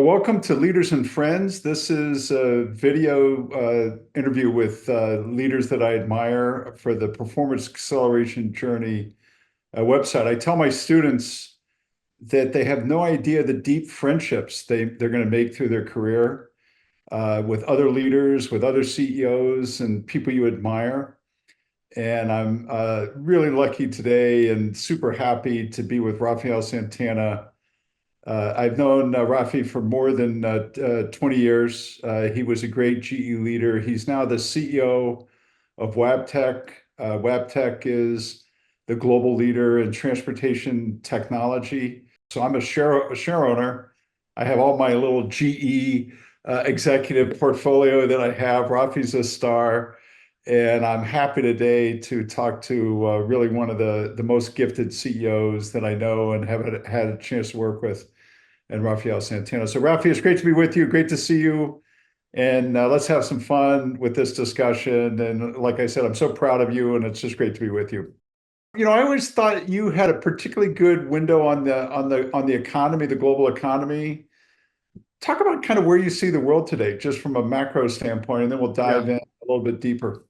Welcome to Leaders and Friends. This is a video interview with leaders that I admire for the Performance Acceleration Journey website. I tell my students that they have no idea the deep friendships they're going to make through their career with other leaders, with other CEOs, and people you admire. And I'm really lucky today and super happy to be with Rafael Santana. I've known Rafi for more than 20 years. He was a great GE leader. He's now the CEO of Wabtec. Wabtec is the global leader in transportation technology. So I'm a share owner. I have all my little GE executive portfolio that I have. Rafi's a star. And I'm happy today to talk to really one of the most gifted CEOs that I know and have had a chance to work with, and Rafael Santana. So Rafi, it's great to be with you. Great to see you. And let's have some fun with this discussion. And like I said, I'm so proud of you, and it's just great to be with you. I always thought you had a particularly good window on the economy, the global economy. Talk about kind of where you see the world today, just from a macro standpoint, and then we'll dive in a little bit deeper.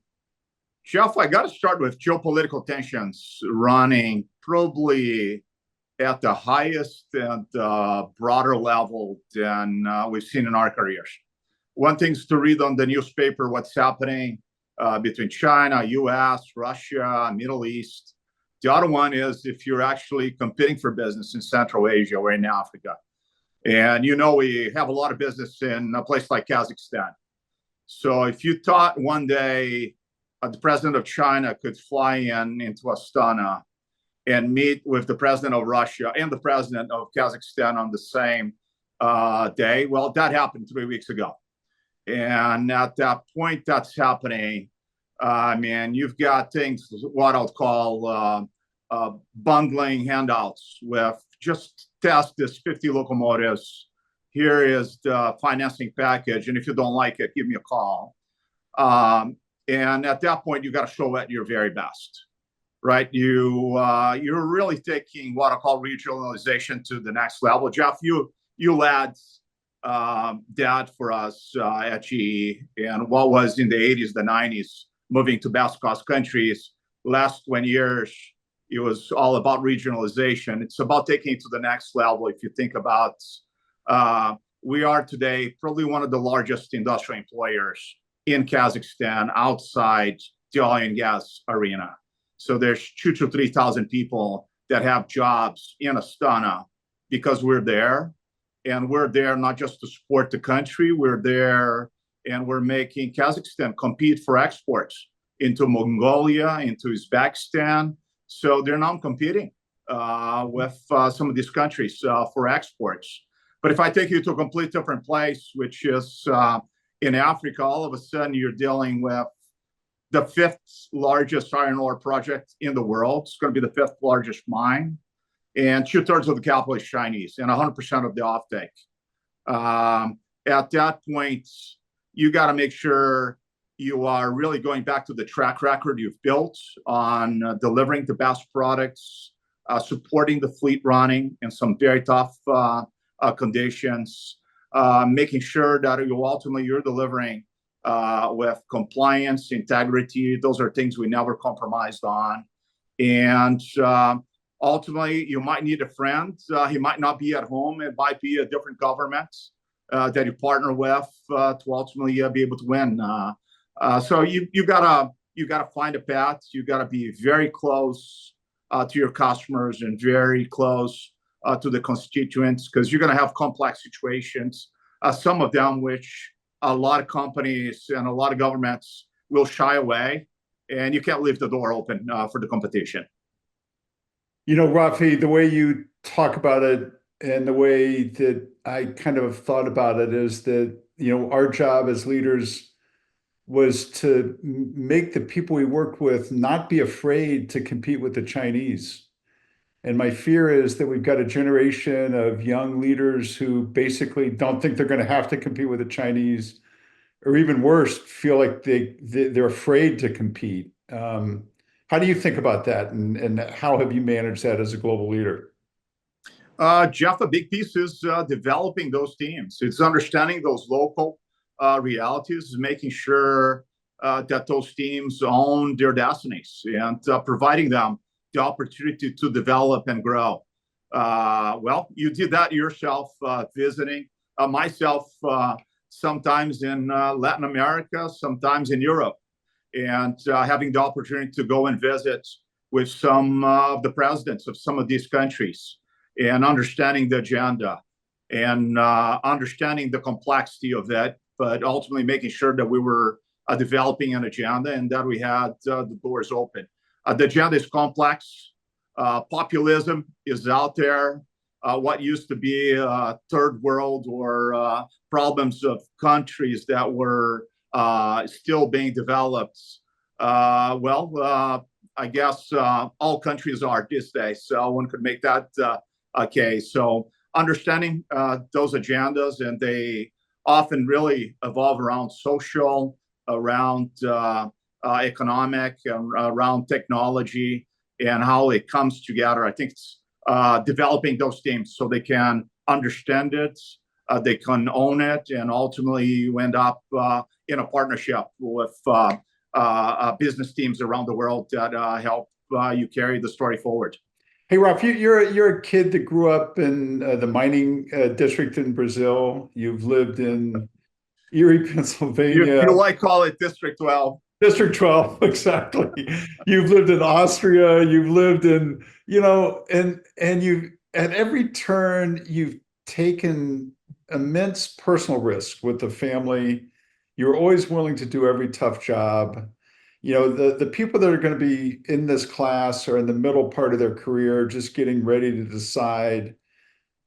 Jeff, I got to start with geopolitical tensions running probably at the highest and broader level than we've seen in our careers. One thing's to read on the newspaper what's happening between China, US, Russia, Middle East. The other one is if you're actually competing for business in Central Asia or in Africa. And we have a lot of business in a place like Kazakhstan. So if you thought one day the president of China could fly into Astana and meet with the president of Russia and the president of Kazakhstan on the same day, well, that happened 3 weeks ago. And at that point that's happening, you've got things, what I'll call bundling handouts with just test this 50 locomotives. Here is the financing package. And if you don't like it, give me a call. And at that point, you got to show at your very best, right? You're really taking what I call regionalization to the next level. Jeff, you led that for us at GE, and what was in the 80s, the 90s, moving to best cost countries. Last 20 years, it was all about regionalization. It's about taking it to the next level. If you think about, we are today probably one of the largest industrial employers in Kazakhstan outside the oil and gas arena. So there's 2,000 to 3,000 people that have jobs in Astana because we're there. And we're there not just to support the country, we're there and we're making Kazakhstan compete for exports into Mongolia, into Uzbekistan. So they're now competing with some of these countries for exports. But if I take you to a complete different place, which is in Africa, all of a sudden you're dealing with the 5th largest iron ore project in the world. It's going to be the 5th largest mine. And 2/3 of the capital is Chinese and 100% of the offtake. At that point, you got to make sure you are really going back to the track record you've built on delivering the best products, supporting the fleet running in some very tough conditions, making sure that you're delivering with compliance, integrity. Those are things we never compromised on. And ultimately, you might need a friend. He might not be at home. It might be a different government that you partner with to ultimately be able to win. So you gotta find a path. You gotta be very close to your customers and very close to the constituents, because you're gonna have complex situations. Some of them which a lot of companies and a lot of governments will shy away, and you can't leave the door open for the competition. Rafi, the way you talk about it and the way that I kind of thought about it is that, our job as leaders was to make the people we work with not be afraid to compete with the Chinese. And my fear is that we've got a generation of young leaders who basically don't think they're going to have to compete with the Chinese, or even worse, feel like they're afraid to compete. How do you think about that, and how have you managed that as a global leader? Jeff, a big piece is developing those teams. It's understanding those local realities, making sure that those teams own their destinies and providing them the opportunity to develop and grow. Well, you did that yourself, visiting myself sometimes in Latin America, sometimes in Europe, and having the opportunity to go and visit with some of the presidents of some of these countries and understanding the agenda and understanding the complexity of that, but ultimately making sure that we were developing an agenda and that we had the doors open. The agenda is complex. Populism is out there. What used to be third world or problems of countries that were still being developed. I guess all countries are these days, so one could make that case. So understanding those agendas, and they often really evolve around social, around economic, around technology, and how it comes together. I think it's developing those teams so they can understand it, they can own it, and ultimately you end up in a partnership with business teams around the world that help you carry the story forward. Hey, Ralph, you're a kid that grew up in the mining district in Brazil. You've lived in Erie, Pennsylvania. You like call it District 12. District 12, exactly. You've lived in Austria, you've lived in, and you at every turn you've taken immense personal risk with the family. You're always willing to do every tough job. The people that are going to be in this class are in the middle part of their career, just getting ready to decide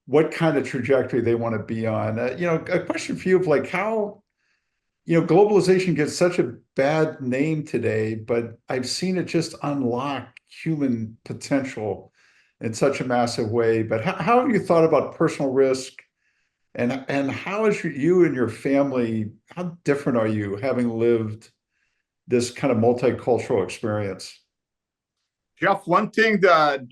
what kind of trajectory they want to be on. A question for you of like how globalization gets such a bad name today, but I've seen it just unlock human potential in such a massive way. But how have you thought about personal risk, and how is you and your family, how different are you having lived this kind of multicultural experience? Jeff, one thing that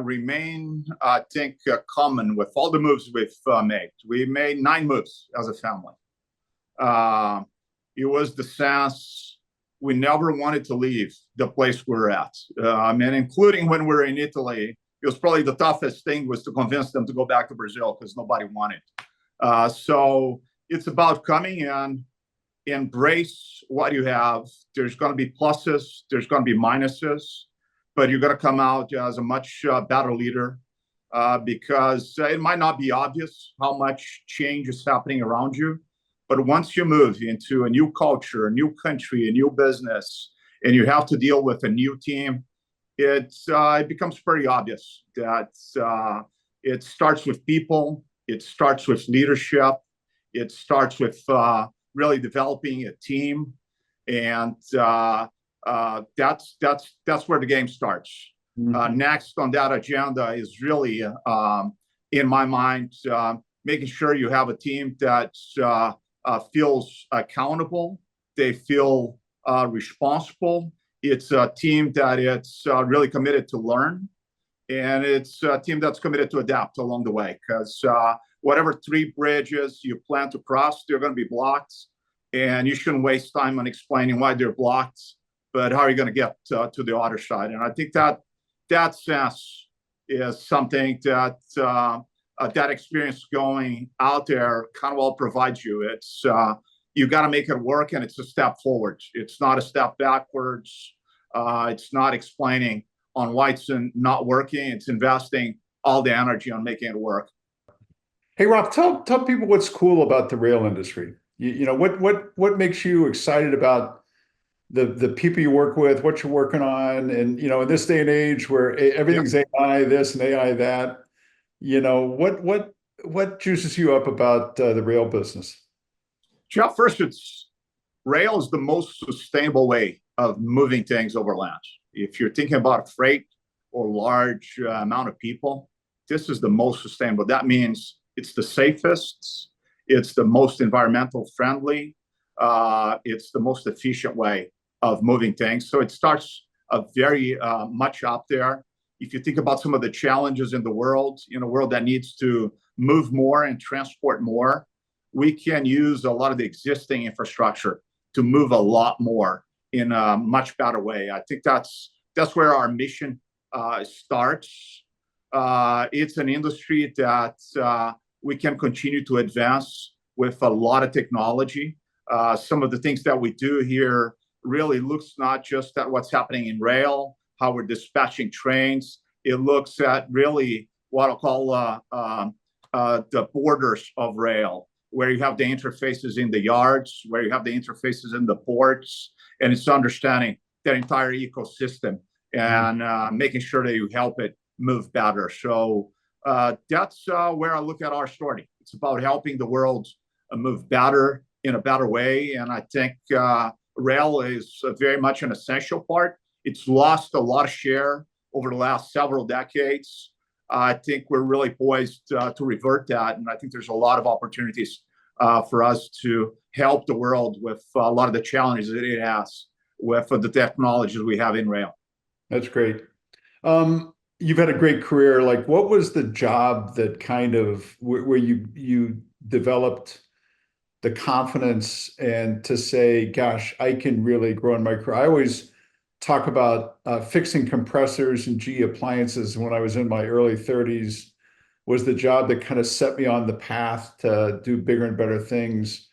remain, I think, common with all the moves we've made. We made 9 moves as a family. It was the sense we never wanted to leave the place we're at. Including when we were in Italy, it was probably the toughest thing was to convince them to go back to Brazil because nobody wanted. So it's about coming in, embrace what you have. There's going to be pluses, there's going to be minuses, but you're going to come out as a much better leader because it might not be obvious how much change is happening around you. But once you move into a new culture, a new country, a new business, and you have to deal with a new team, it becomes pretty obvious that it starts with people, it starts with leadership, it starts with really developing a team, and that's where the game starts. Mm-hmm. Next on that agenda is really, in my mind, making sure you have a team that feels accountable, they feel responsible. It's a team that it's really committed to learn, and it's a team that's committed to adapt along the way. Because whatever 3 bridges you plan to cross, they're going to be blocked, and you shouldn't waste time on explaining why they're blocked, but how are you going to get to the other side? And I think that sense is something that that experience going out there kind of all provides you. It's you got to make it work, and it's a step forward. It's not a step backwards. It's not explaining on why it's not working. It's investing all the energy on making it work. Hey, Rob, tell people what's cool about the rail industry. What makes you excited about the people you work with, what you're working on, and in this day and age where everything's AI this and AI that. What juices you up about the rail business? Jeff, first, rail is the most sustainable way of moving things over land. If you're thinking about freight or large amount of people, this is the most sustainable. That means it's the safest, it's the most environmental friendly, it's the most efficient way of moving things. So it starts very much up there. If you think about some of the challenges in the world, in a world that needs to move more and transport more, we can use a lot of the existing infrastructure to move a lot more in a much better way. I think that's where our mission starts. It's an industry that we can continue to advance with a lot of technology. Some of the things that we do here really looks not just at what's happening in rail, how we're dispatching trains. It looks at really what I'll call the borders of rail, where you have the interfaces in the yards, where you have the interfaces in the ports, and it's understanding that entire ecosystem and making sure that you help it move better. So that's where I look at our story. It's about helping the world move better in a better way, and I think rail is very much an essential part. It's lost a lot of share over the last several decades. I think we're really poised to revert that, and I think there's a lot of opportunities for us to help the world with a lot of the challenges that it has with the technologies we have in rail. That's great. You've had a great career. Like, what was the job that kind of where you developed the confidence and to say, gosh, I can really grow in my career? I always talk about fixing compressors and GE appliances when I was in my early 30s was the job that kind of set me on the path to do bigger and better things.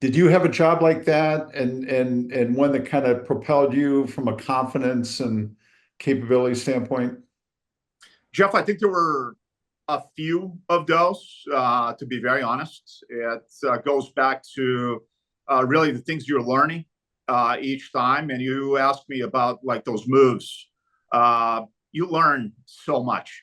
Did you have a job like that and one that kind of propelled you from a confidence and capability standpoint? Jeff, I think there were a few of those, to be very honest. It goes back to really the things you're learning each time. And you asked me about like those moves. You learn so much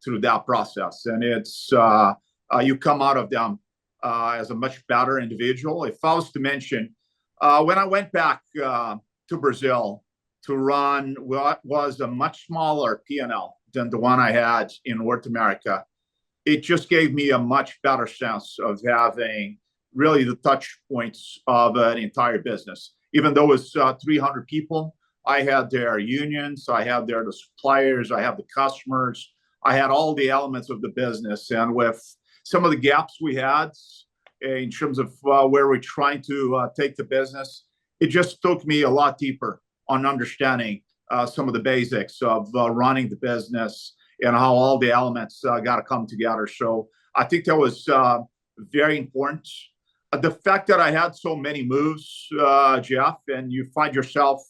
through that process. And it's you come out of them as a much better individual. If I was to mention, when I went back to Brazil to run what was a much smaller P&L than the one I had in North America, it just gave me a much better sense of having really the touch points of an entire business. Even though it was 300 people, I had their unions, I had the suppliers, I had the customers, I had all the elements of the business. And with some of the gaps we had in terms of where we're trying to take the business, it just took me a lot deeper on understanding some of the basics of running the business and how all the elements got to come together. So I think that was very important. The fact that I had so many moves, Jeff, and you find yourself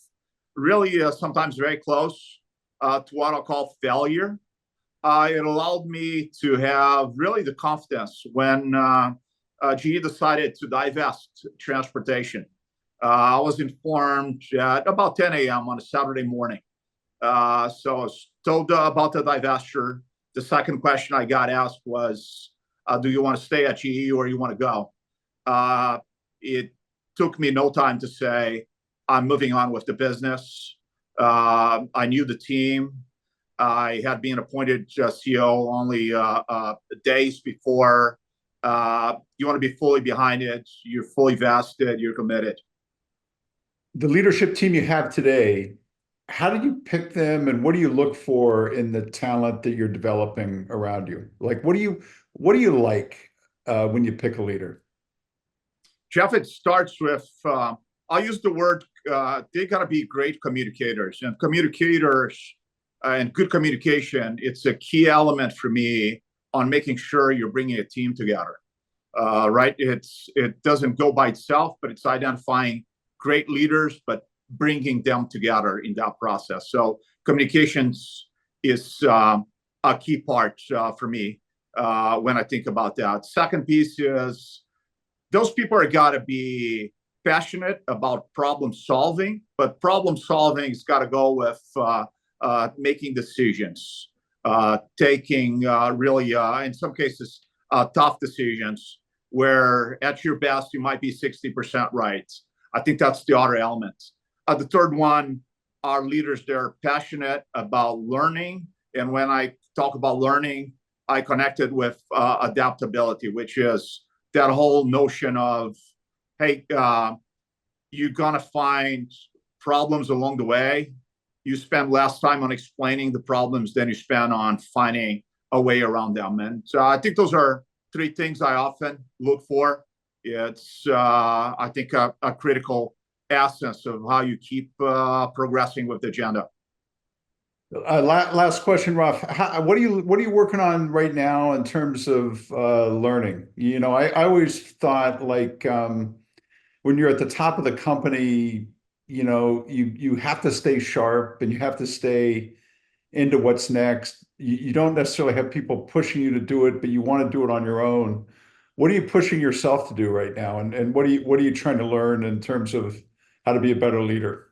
really sometimes very close to what I'll call failure, it allowed me to have really the confidence when GE decided to divest transportation. I was informed at about 10 a.m. on a Saturday morning. So I was told about the divestiture. The second question I got asked was, do you want to stay at GE or you want to go? It took me no time to say, I'm moving on with the business. I knew the team. I had been appointed CEO only days before. You want to be fully behind it. You're fully vested. You're committed. The leadership team you have today, how do you pick them and what do you look for in the talent that you're developing around you? Like, what do you like when you pick a leader? Jeff, it starts with, I'll use the word, they got to be great communicators. And communicators and good communication, it's a key element for me on making sure you're bringing a team together, right? It doesn't go by itself, but it's identifying great leaders, but bringing them together in that process. So communications is a key part for me when I think about that. Second piece is those people are got to be passionate about problem solving, but problem solving has got to go with making decisions, taking really, in some cases, tough decisions where at your best, you might be 60% right. I think that's the other element. The third one are leaders that are passionate about learning. And when I talk about learning, I connected with adaptability, which is that whole notion of, hey, you're going to find problems along the way. You spend less time on explaining the problems than you spend on finding a way around them. And I think those are three things I often look for. It's, I think, a critical essence of how you keep progressing with the agenda. Last question, Raf. What are you working on right now in terms of learning? I always thought like when you're at the top of the company, you have to stay sharp and you have to stay into what's next. You don't necessarily have people pushing you to do it, but you want to do it on your own. What are you pushing yourself to do right now? And what are you trying to learn in terms of how to be a better leader?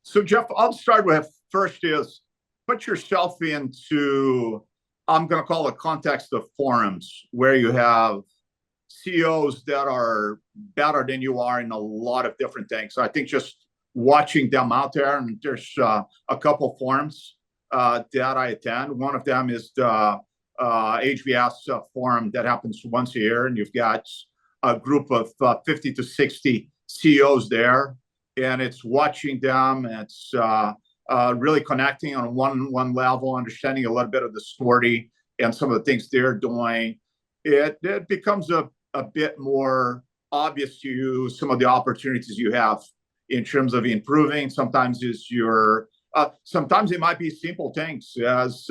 So, Jeff, I'll start with first is put yourself into, I'm going to call it context of forums where you have CEOs that are better than you are in a lot of different things. So I think just watching them out there, and there's a couple forums that I attend. One of them is the HBS forum that happens once a year, and you've got a group of 50 to 60 CEOs there, and it's watching them. It's really connecting on one level, understanding a little bit of the story and some of the things they're doing. It becomes a bit more obvious to you some of the opportunities you have in terms of improving. Sometimes sometimes it might be simple things as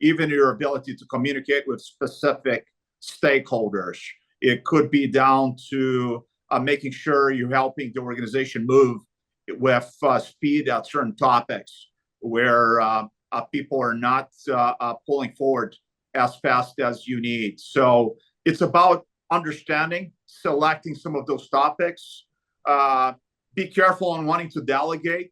even your ability to communicate with specific stakeholders. It could be down to making sure you're helping the organization move with speed at certain topics where people are not pulling forward as fast as you need. So it's about understanding, selecting some of those topics. Be careful on wanting to delegate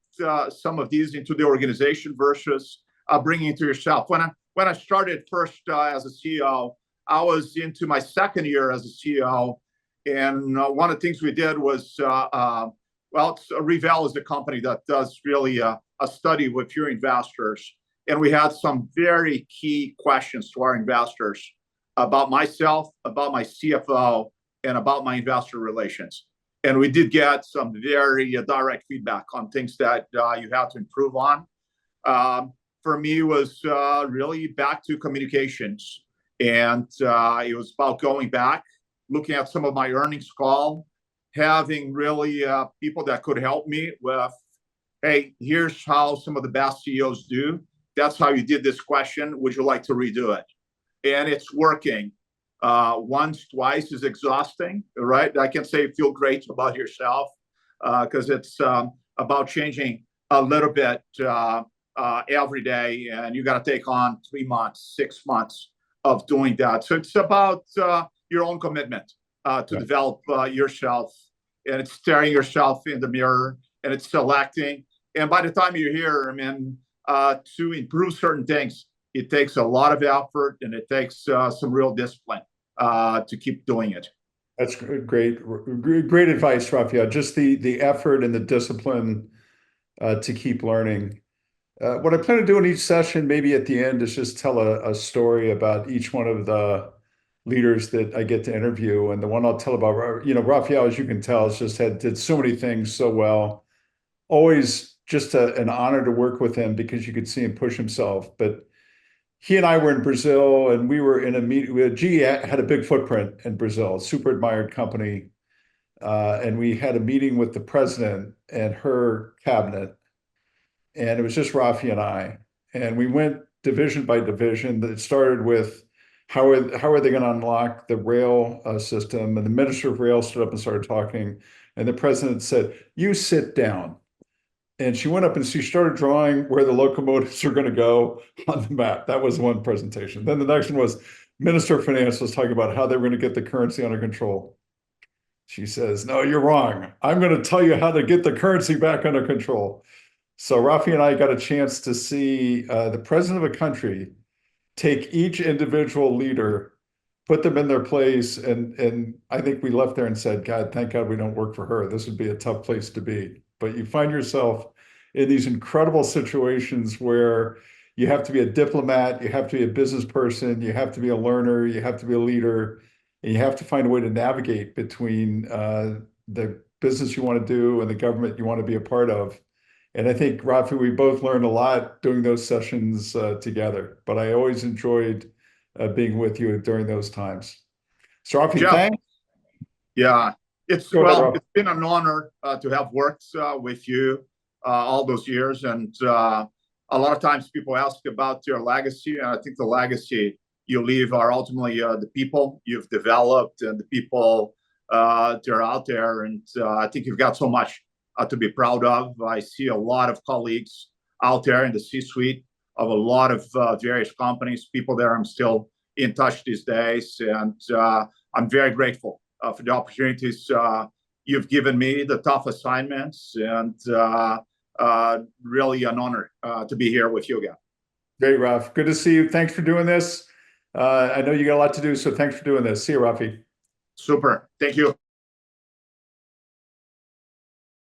some of these into the organization versus bringing it to yourself. When I started first as a CEO, I was into my second year as a CEO, and one of the things we did was, Revel is the company that does really a study with your investors, and we had some very key questions to our investors about myself, about my CFO, and about my investor relations. And we did get some very direct feedback on things that you have to improve on. For me, it was really back to communications. And it was about going back, looking at some of my earnings call, having really people that could help me with, hey, here's how some of the best CEOs do. That's how you did this question. Would you like to redo it? And it's working. Once, twice is exhausting, right? I can say feel great about yourself because it's about changing a little bit every day, and you got to take on 3 months, 6 months of doing that. So it's about your own commitment to develop yourself, and it's staring yourself in the mirror, and it's selecting. And by the time you're here, I mean, to improve certain things, it takes a lot of effort, and it takes some real discipline to keep doing it. That's great advice, Rafael. Just the effort and the discipline to keep learning. What I plan to do in each session, maybe at the end, is just tell a story about each one of the leaders that I get to interview. And the one I'll tell about, Rafael, as you can tell, has just did so many things so well. Always just an honor to work with him because you could see him push himself. But he and I were in Brazil, and we were in a meeting. GE had a big footprint in Brazil, super admired company. And we had a meeting with the president and her cabinet. And it was just Rafi and I. And we went division by division. It started with how are they going to unlock the rail system? And the minister of rail stood up and started talking. And the president said, "You sit down." And she went up and she started drawing where the locomotives are going to go on the map. That was one presentation. Then the next one was Minister of Finance was talking about how they were going to get the currency under control. She says, "No, you're wrong. I'm going to tell you how to get the currency back under control." So Rafi and I got a chance to see the president of a country take each individual leader, put them in their place, and I think we left there and said, "God, thank God we don't work for her. This would be a tough place to be." But you find yourself in these incredible situations where you have to be a diplomat, you have to be a business person, you have to be a learner, you have to be a leader, and you have to find a way to navigate between the business you want to do and the government you want to be a part of. And I think, Rafi, we both learned a lot doing those sessions together, but I always enjoyed being with you during those times. So, Rafi, Jeff, thanks. yeah, Go ahead, Rafi. it's been an honor to have worked with you all those years. And a lot of times people ask about your legacy. And I think the legacy you leave are ultimately the people you've developed and the people that are out there. And I think you've got so much to be proud of. I see a lot of colleagues out there in the C-suite of a lot of various companies, people there I'm still in touch these days. And I'm very grateful for the opportunities you've given me, the tough assignments, and really an honor to be here with you again. Great, Raf. Good to see you. Thanks for doing this. I know you got a lot to do, so thanks for doing this. See you, Rafi. Super. Thank you.